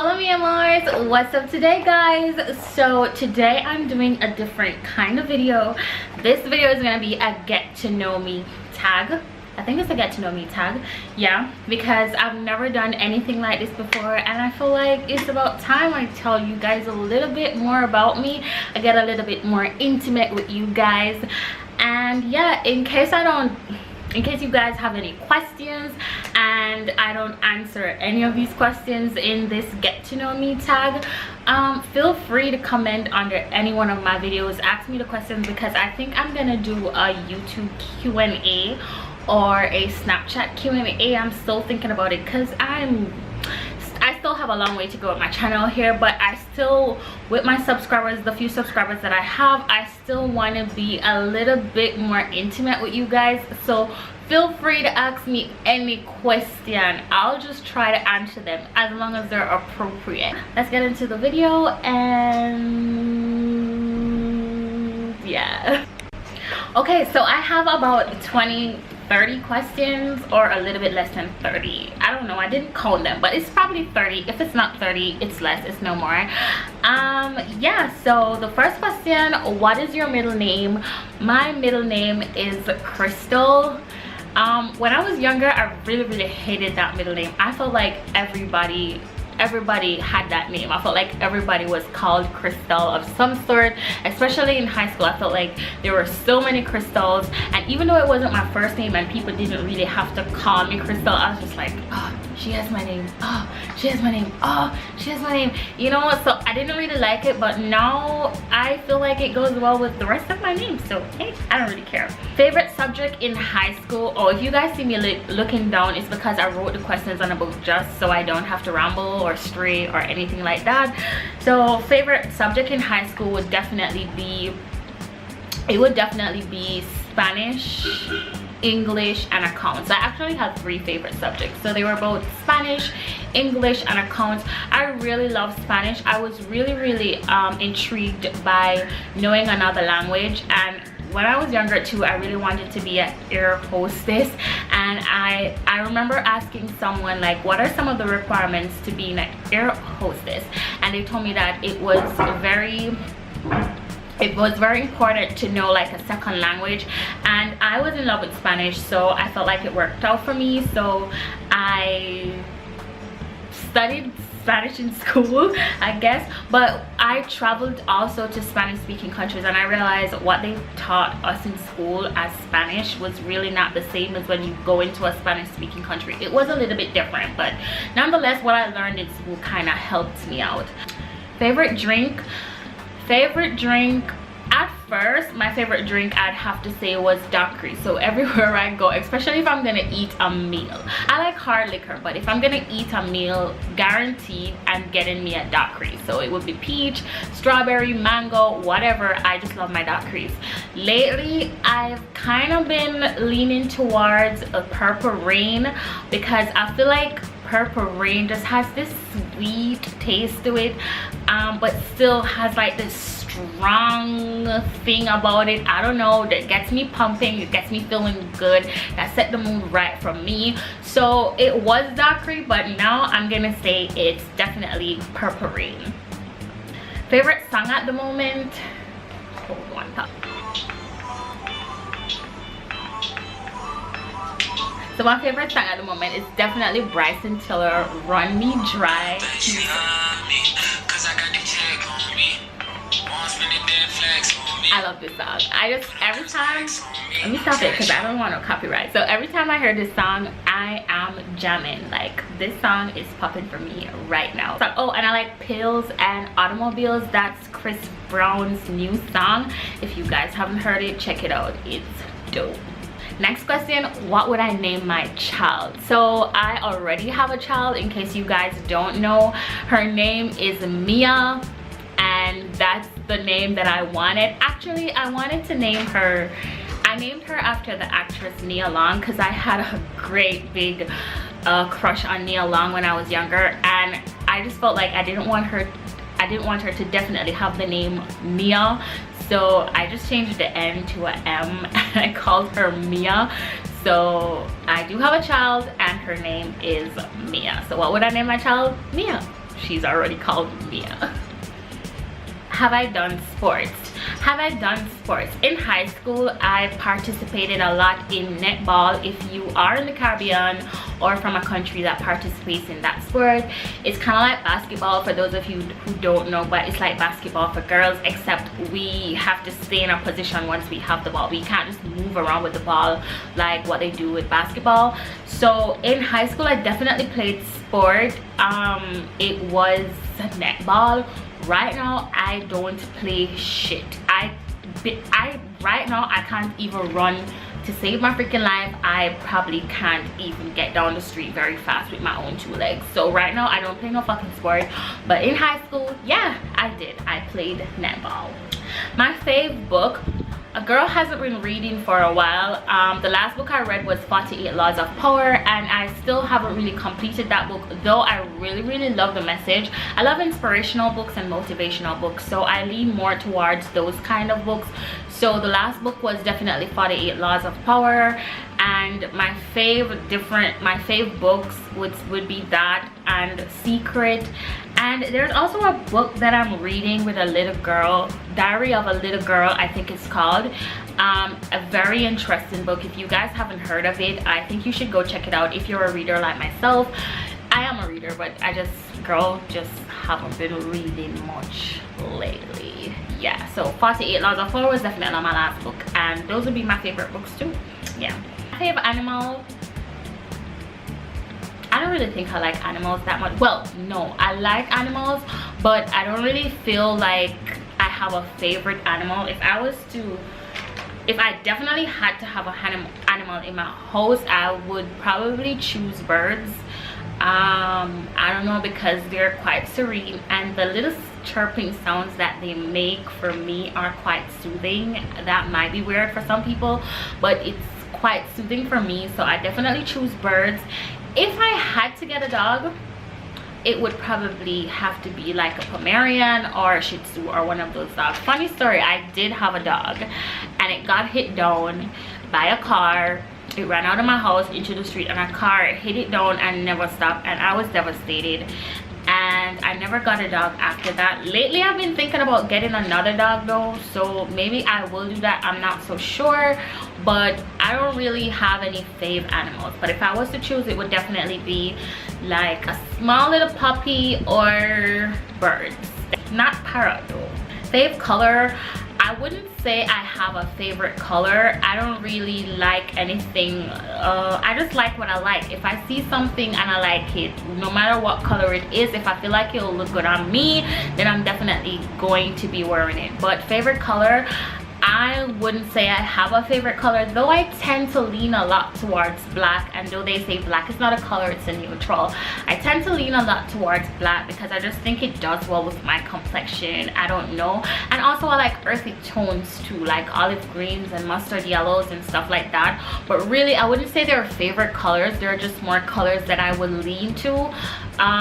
Hola Mi Amors, what's up today guys? So today I'm doing a different kind of video. This video is gonna be a get to know me tag. I think it's a get to know me tag, yeah, because I've never done anything like this before and I feel like it's about time I tell you guys a little bit more about me. I get a little bit more intimate with you guys, and yeah, in case you guys have any questions and I don't answer any of these questions in this get to know me tag, feel free to comment under any one of my videos. Ask me the questions because I think I'm gonna do a YouTube Q&A or a Snapchat Q&A. I'm still thinking about it because I still have a long way to go with my channel here, but I still, with my subscribers, the few subscribers that I have, I still want to be a little bit more intimate with you guys. So feel free to ask me any question. I'll just try to answer them as long as they're appropriate. Let's get into the video and yeah. Okay, so I have about 30 questions, or a little bit less than 30. I don't know, I didn't count them, but it's probably 30. If it's not 30, it's less, it's no more. Yeah, so the first question, what is your middle name? My middle name is Crystal. When I was younger, I really hated that middle name. I felt like everybody had that name. I felt like everybody was called Crystal of some sort, especially in high school. I felt like there were so many Crystals, and even though it wasn't my first name and people didn't really have to call me Crystal, I was just like, oh, she has my name, oh, she has my name, oh, she has my name, you know. So I didn't really like it, but now I feel like it goes well with the rest of my name, so hey, I don't really care. Favorite subject in high school? Oh, if you guys see me looking down, it's because I wrote the questions on a book just so I don't have to ramble or stray or anything like that. So favorite subject in high school would definitely be Spanish, English, and accounts. I actually had 3 favorite subjects, so they were both Spanish, English, and accounts. I really love Spanish. I was really intrigued by knowing another language, and when I was younger too, I really wanted to be an air hostess, and I remember asking someone like, what are some of the requirements to being an air hostess, and they told me that it was very important to know like a second language, and I was in love with Spanish, so I felt like it worked out for me. So I studied Spanish in school, I guess, but I traveled also to Spanish speaking countries, and I realized what they taught us in school as Spanish was really not the same as when you go into a Spanish speaking country. It was a little bit different, but nonetheless what I learned in school kind of helped me out. Favorite drink? At first, my favorite drink, I'd have to say, was daiquiri. So everywhere I go, especially if I'm gonna eat a meal, I like hard liquor, but if I'm gonna eat a meal, guaranteed I'm getting me a daiquiri. So it would be peach, strawberry, mango, whatever. I just love my daiquiris. Lately I've kind of been leaning towards a Purple Rain because I feel like Purple Rain just has this sweet taste to it, but still has like this strong thing about it. I don't know, that gets me pumping, it gets me feeling good, that set the mood right for me. So it was daiquiri, but now I'm gonna say it's definitely Purple Rain. Favorite song at the moment? Hold on. So my favorite song at the moment is definitely Bryson Tiller, Run Me Dry. I love this song. Every time, let me stop it because I don't want no copyright. So every time I hear this song, I am jamming. Like, this song is popping for me right now. So, oh, and I like Pills and Automobiles. That's Chris Brown's new song. If you guys haven't heard it, check it out. It's dope. Next question, what would I name my child? So I already have a child, in case you guys don't know. Her name is Mia, and that's the name that I wanted. Actually, I wanted to name her, I named her after the actress Nia Long because I had a great big crush on Nia Long when I was younger, and I just felt like I didn't want her to definitely have the name Mia. So I just changed the N to a M and I called her Mia. So I do have a child and her name is Mia. So what would I name my child? Mia. she's already called me Mia. Have I done sports? Have I done sports? In high school, I participated a lot in netball. If you are in the Caribbean or from a country that participates in that sport, it's kind of like basketball for those of you who don't know, but it's like basketball for girls, except we have to stay in our position once we have the ball. We can't just move around with the ball like what they do with basketball. So in high school, I definitely played sport. It was netball. Right now, I don't play shit. Right now, I can't even run to save my freaking life. I probably can't even get down the street very fast with my own 2 legs. So right now, I don't play no fucking sport. But in high school, yeah, I did. I played netball. My fave book, a girl hasn't been reading for a while. The last book I read was 48 Laws of Power, and I still haven't really completed that book, though I really love the message. I love inspirational books and motivational books, so I lean more towards those kind of books. So the last book was definitely 48 Laws of Power, and my fave books would be that and Secret. And there's also a book that I'm reading with a little girl, Diary of a Little Girl, I think it's called. A very interesting book. If you guys haven't heard of it, I think you should go check it out if you're a reader like myself. I am a reader, but girl, just haven't been reading much lately. Yeah, so 48 Laws of Power was definitely my last book, and those would be my favorite books too. Yeah. My favorite animal, I don't really think I like animals that much. Well, no, I like animals, but I don't really feel like I have a favorite animal. If I definitely had to have a animal in my house, I would probably choose birds. I don't know, because they're quite serene, and the little chirping sounds that they make for me are quite soothing. That might be weird for some people, but it's quite soothing for me, so I definitely choose birds. If I had to get a dog, it would probably have to be like a Pomeranian or a Shih Tzu or one of those dogs. Funny story, I did have a dog and it got hit down by a car. It ran out of my house into the street and a car hit it down and never stopped, and I was devastated, and I never got a dog after that. Lately I've been thinking about getting another dog though, so maybe I will do that. I'm not so sure, but I don't really have any fave animals. But if I was to choose, it would definitely be like a small little puppy or birds, not parrot though. Fave color, I wouldn't say I have a favorite color. I don't really like anything. I just like what I like. If I see something and I like it, no matter what color it is, if I feel like it'll look good on me, then I'm definitely going to be wearing it. But favorite color, I wouldn't say I have a favorite color, though I tend to lean a lot towards black. And though they say black is not a color, it's a neutral, I tend to lean a lot towards black because I just think it does well with my complexion. I don't know. And also I like earthy tones too, like olive greens and mustard yellows and stuff like that. But really, I wouldn't say they're favorite colors. They're just more colors that I would lean to,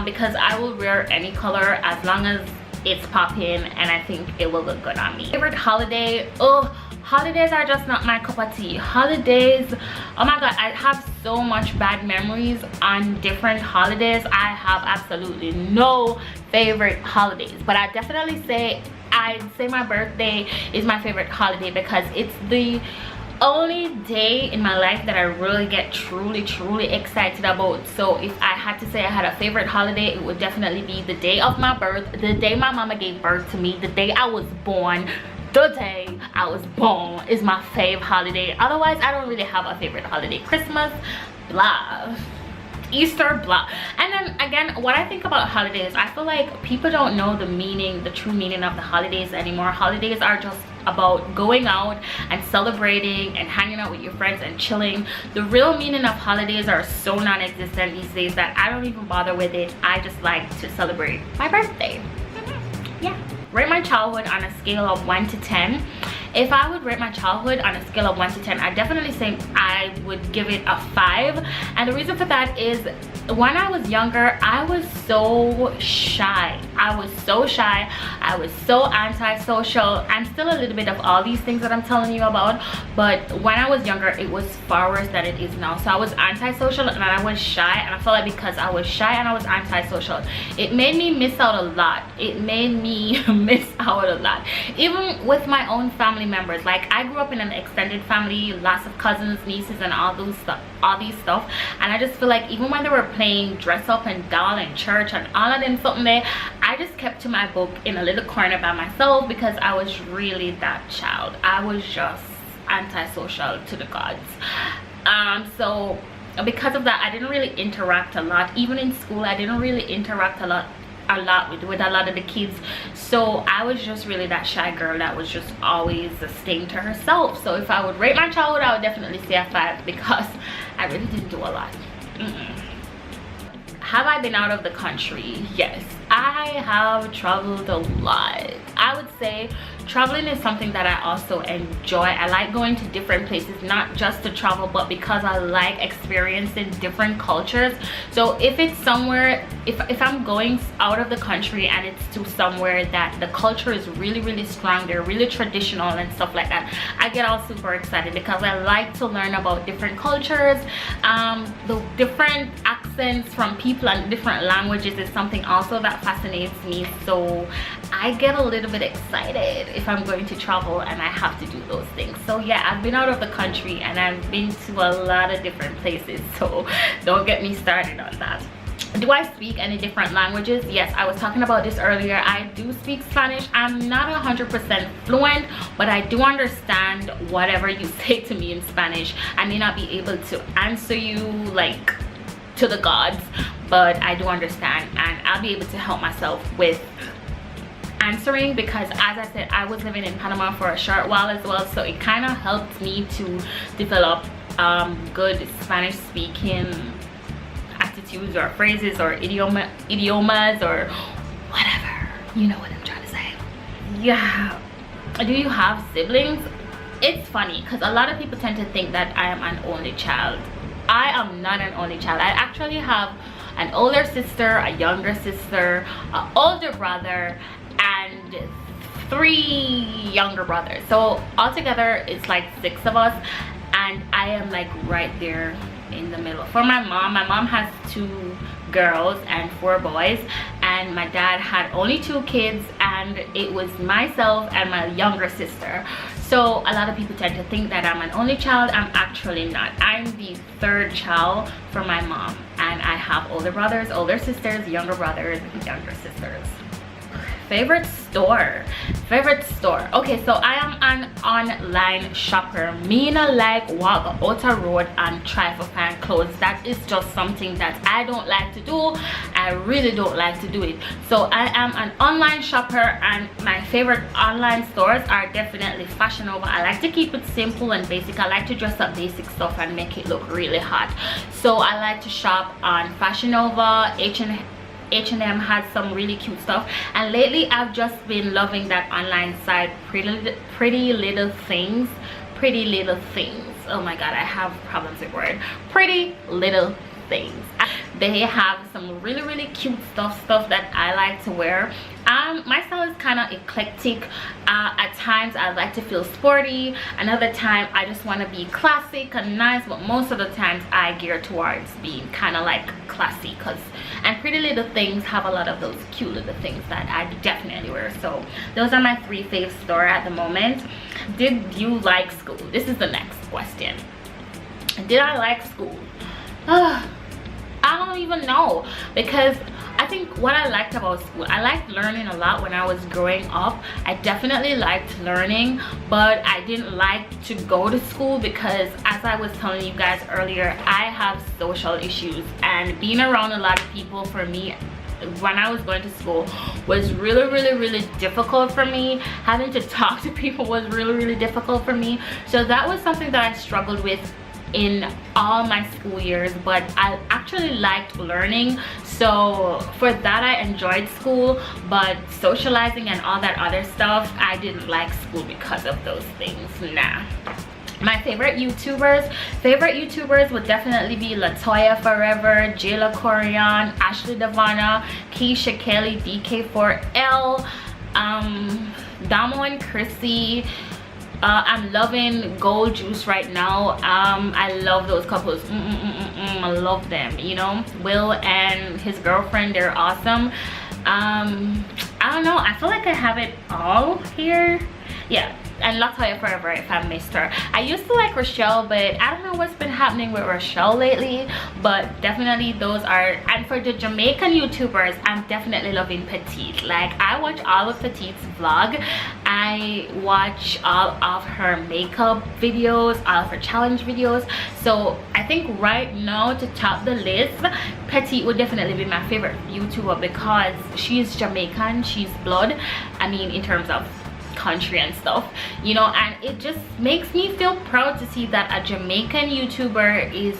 because I will wear any color as long as it's popping and I think it will look good on me. Favorite holiday, oh, holidays are just not my cup of tea. Holidays, oh my god, I have so much bad memories on different holidays. I have absolutely no favorite holidays, but I definitely say I'd say my birthday is my favorite holiday because it's the only day in my life that I really get truly excited about. So if I had to say I had a favorite holiday, it would definitely be the day of my birth, the day my mama gave birth to me, the day I was born. The day I was born is my fave holiday. Otherwise, I don't really have a favorite holiday. Christmas, blah. Easter, blah. And then again, what I think about holidays, I feel like people don't know the meaning, the true meaning of the holidays anymore. Holidays are just about going out and celebrating and hanging out with your friends and chilling. The real meaning of holidays are so non-existent these days that I don't even bother with it. I just like to celebrate my birthday. Yeah. Rate my childhood on a scale of 1 to 10. if I would rate my childhood on a scale of 1 to 10, I definitely say I would give it a 5. And the reason for that is when I was younger, I was so shy. I was so shy. I was so antisocial. I'm still a little bit of all these things that I'm telling you about, but when I was younger, it was far worse than it is now. So I was antisocial and I was shy, and I felt like because I was shy and I was antisocial, it made me miss out a lot. It made me miss out a lot, even with my own family members. Like, I grew up in an extended family, lots of cousins, nieces, and all these stuff, and I just feel like even when they were playing dress up and doll and church and all of them something there, I just kept to my book in a little corner by myself because I was really that child. I was just antisocial to the gods. So because of that, I didn't really interact a lot. Even in school, I didn't really interact a lot with a lot of the kids. So I was just really that shy girl that was just always staying to herself. So if I would rate my childhood, I would definitely say a 5 because I really didn't do a lot. Have I been out of the country? Yes, I have traveled a lot. I would say traveling is something that I also enjoy. I like going to different places, not just to travel, but because I like experiencing different cultures. So if it's somewhere, if I'm going out of the country and it's to somewhere that the culture is really strong, they're really traditional and stuff like that, I get all super excited because I like to learn about different cultures. The different accents from people and different languages is something also that fascinates me. So I get a little bit excited if I'm going to travel and I have to do those things. So yeah, I've been out of the country and I've been to a lot of different places, so don't get me started on that. Do I speak any different languages? Yes, I was talking about this earlier. I do speak Spanish. I'm not 100% fluent, but I do understand whatever you say to me in Spanish. I may not be able to answer you like to the gods, but I do understand, and I'll be able to help myself with answering because, as I said, I was living in Panama for a short while as well, so it kind of helped me to develop good Spanish speaking attitudes or phrases or idiomas or whatever, you know what I'm trying to say. Yeah. Do you have siblings? It's funny because a lot of people tend to think that I am an only child. I am not an only child. I actually have an older sister, a younger sister, an older brother, and 3 younger brothers. So altogether it's like 6 of us, and I am like right there in the middle. For my mom has 2 girls and 4 boys, and my dad had only 2 kids, and it was myself and my younger sister. So a lot of people tend to think that I'm an only child. I'm actually not. I'm the 3rd child for my mom, and I have older brothers, older sisters, younger brothers, younger sisters. Favorite store. Okay, so I am an online shopper. Me not like walk out a road and try for find clothes. That is just something that I don't like to do. I really don't like to do it. So I am an online shopper, and my favorite online stores are definitely Fashion Nova. I like to keep it simple and basic. I like to dress up basic stuff and make it look really hot. So I like to shop on Fashion Nova. H&M has some really cute stuff, and lately I've just been loving that online site, Pretty Little Things. Oh my god, I have problems with word. Pretty Little Things. They have some really cute stuff that I like to wear. My style is kind of eclectic. At times I like to feel sporty, another time I just want to be classic and nice, but most of the times I gear towards being kind of like classy, and Pretty Little Things have a lot of those cute little things that I definitely wear. So those are my 3 fave store at the moment. Did you like school? This is the next question. Did I like school? I don't even know, because I think what I liked about school, I liked learning a lot when I was growing up. I definitely liked learning, but I didn't like to go to school because, as I was telling you guys earlier, I have social issues, and being around a lot of people for me when I was going to school was really difficult for me. Having to talk to people was really difficult for me. So that was something that I struggled with in all my school years, but I actually liked learning, so for that I enjoyed school. But socializing and all that other stuff, I didn't like school because of those things. Nah. My favorite YouTubers would definitely be Latoya Forever, Jayla Corian, Ashley Devana, Keisha Kelly, DK4L, Damo and Chrissy. I'm loving Gold Juice right now. I love those couples. I love them, you know. Will and his girlfriend, they're awesome. I don't know, I feel like I have it all here. Yeah, and Latoya Forever if I missed her. I used to like Rochelle, but I don't know what's been happening with Rochelle lately. But definitely those are. And for the Jamaican YouTubers, I'm definitely loving Petite. Like, I watch all of Petite's vlog. I watch all of her makeup videos, all of her challenge videos. So I think right now, to top the list, Petite would definitely be my favorite YouTuber because she's Jamaican, she's blood. I mean, in terms of country and stuff, you know, and it just makes me feel proud to see that a Jamaican YouTuber is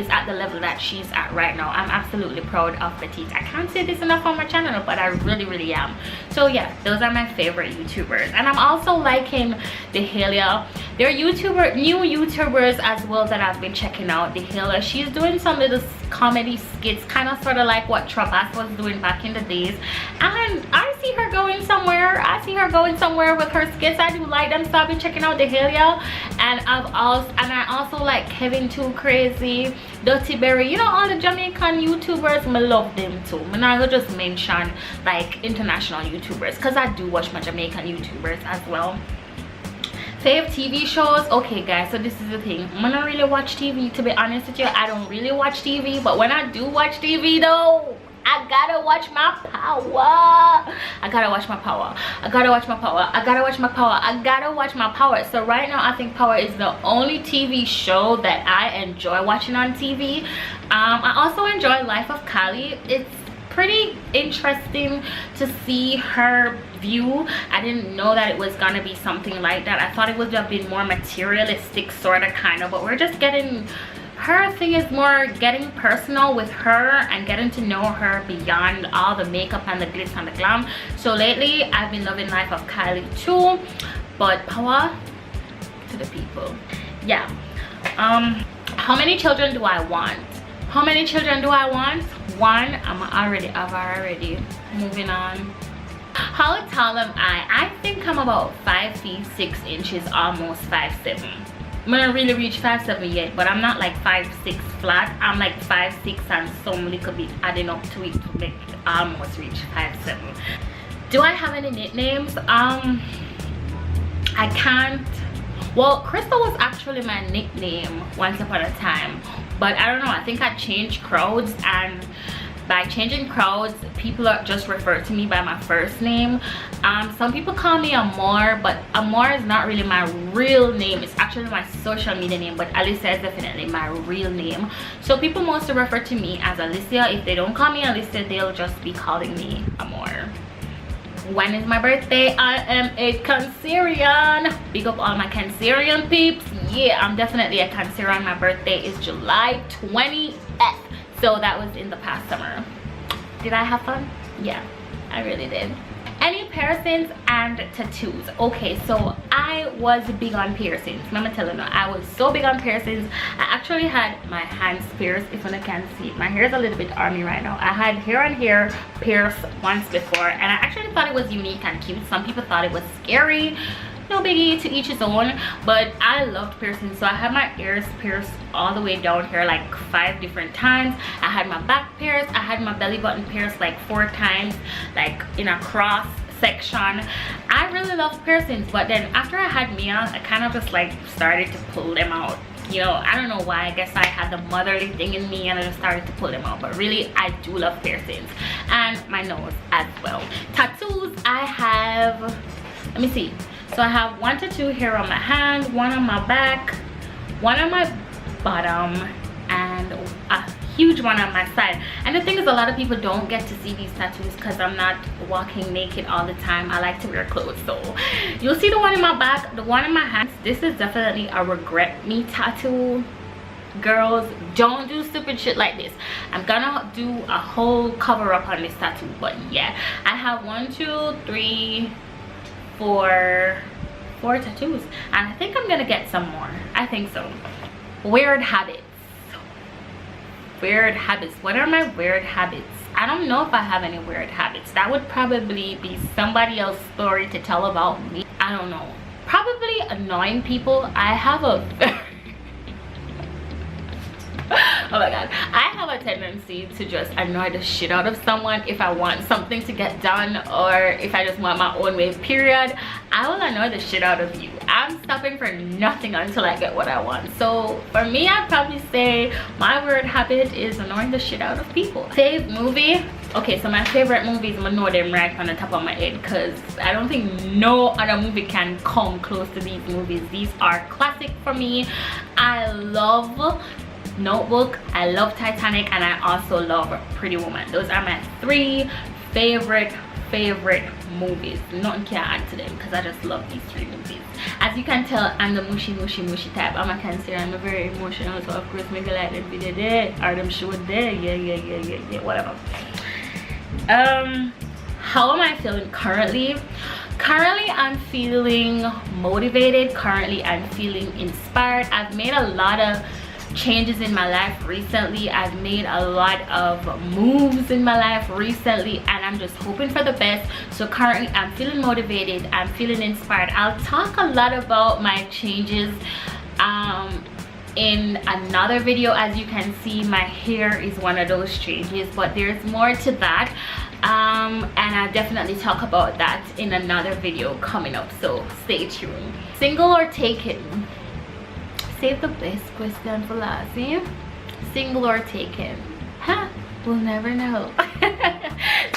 at the level that she's at right now. I'm absolutely proud of Petite. I can't say this enough on my channel, but I really am. So yeah, those are my favorite YouTubers. And I'm also liking Dehalia. They're new YouTubers as well that I've been checking out. Dehalia, she's doing some little comedy skits, kind of sort of like what Travis was doing back in the days, and I see her going somewhere. With her skits. I do like them, so I've been checking out Dehalia. And I also like Kevin Too Crazy, Dirty Berry, you know, all the Jamaican YouTubers. I love them too. I'm not gonna just mention like international YouTubers because I do watch my Jamaican YouTubers as well. Fave TV shows. Okay guys, so this is the thing, I don't really watch TV, to be honest with you. I don't really watch TV, but when I do watch TV though, I gotta watch my power. So right now I think Power is the only TV show that I enjoy watching on TV. I also enjoy Life of Kylie. It's pretty interesting to see her view. I didn't know that it was gonna be something like that. I thought it would have been more materialistic, sort of, kind of, but we're just getting, her thing is more getting personal with her and getting to know her beyond all the makeup and the glitz and the glam. So lately I've been loving Life of Kylie too, but Power to the people. Yeah. How many children do I want? One. I've already moving on. How tall am I? I think I'm about 5 feet 6 inches, almost 5'7". I'm gonna really reach 5'7" yet, but I'm not like 5'6" flat. I'm like 5'6" and some little bit adding up to it to make it almost reach 5'7". Do I have any nicknames? I can't. Well, Crystal was actually my nickname once upon a time, but I don't know, I think I changed crowds, and by changing crowds, people are just referred to me by my first name. Some people call me Amor, but Amor is not really my real name. It's actually my social media name, but Alicia is definitely my real name. So people mostly refer to me as Alicia. If they don't call me Alicia, they'll just be calling me Amor. When is my birthday? I am a Cancerian. Big up all my Cancerian peeps. Yeah, I'm definitely a Cancerian. My birthday is July 20th. So that was in the past summer. Did I have fun? Yeah, I really did. Any piercings and tattoos? Okay, so I was big on piercings. Let me tell you, I was so big on piercings. I actually had my hands pierced. If you can see, my hair is a little bit army right now. I had hair on hair pierced once before, and I actually thought it was unique and cute. Some people thought it was scary. No biggie, to each his own, but I loved piercing. So I had my ears pierced all the way down here like 5 different times. I had my back pierced. I had my belly button pierced like 4 times, like in a cross section. I really loved piercings, but then after I had Mia, I kind of just like started to pull them out. You know, I don't know why. I guess I had the motherly thing in me and I just started to pull them out. But really, I do love piercings, and my nose as well. Tattoos, I have, let me see. So I have 1 tattoo here on my hand, 1 on my back, 1 on my bottom, and a huge one on my side. And the thing is, a lot of people don't get to see these tattoos because I'm not walking naked all the time. I like to wear clothes, so you'll see the one in my back, the one in my hands. This is definitely a regret me tattoo. girls, don't do stupid shit like this. I'm gonna do a whole cover up on this tattoo, but yeah, I have 1 2 3 4 tattoos, and I think I'm gonna get some more. I think so. Weird habits. What are my weird habits? I don't know if I have any weird habits. That would probably be somebody else's story to tell about me. I don't know. Probably annoying people. I have a oh my god, I have a tendency to just annoy the shit out of someone if I want something to get done, or if I just want my own way, period. I will annoy the shit out of you. I'm stopping for nothing until I get what I want. So for me, I'd probably say my weird habit is annoying the shit out of people. Favorite movie. Okay, so my favorite movies, I'm gonna know them right on the top of my head, because I don't think no other movie can come close to these movies. These are classic for me. I love Notebook, I love Titanic, and I also love Pretty Woman. Those are my 3 favorite movies. Nothing can add to them, because I just love these 3 movies. As you can tell, I'm the mushy type. I'm a Cancer. I'm a very emotional, so of course maybe like them video there or them show there. Yeah, whatever. How am I feeling currently? Currently I'm feeling motivated. Currently I'm feeling inspired. I've made a lot of changes in my life recently. I've made a lot of moves in my life recently, and I'm just hoping for the best. So currently I'm feeling motivated, I'm feeling inspired. I'll talk a lot about my changes in another video. As you can see, my hair is one of those changes, but there's more to that, and I'll definitely talk about that in another video coming up, so stay tuned. Single or taken? Save the best question for last. See? Single or taken? Huh? We'll never know.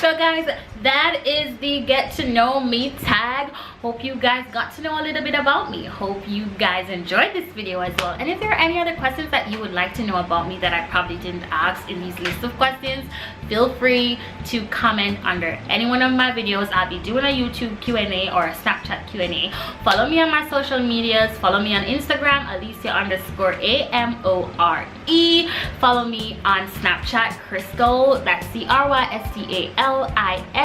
So guys, that is the get to know me tag. Hope you guys got to know a little bit about me. Hope you guys enjoyed this video as well. And if there are any other questions that you would like to know about me that I probably didn't ask in these list of questions, feel free to comment under any one of my videos. I'll be doing a YouTube Q&A or a Snapchat Q&A. Follow me on my social medias. Follow me on Instagram, Alicia_AMORE. Follow me on Snapchat, Crystal, that's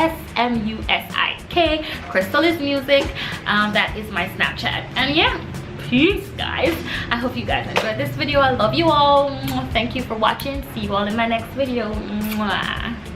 CRYSTALISMUSIK. Crystal is music. That is my Snapchat. And yeah, peace guys. I hope you guys enjoyed this video. I love you all. Thank you for watching. See you all in my next video. Mwah.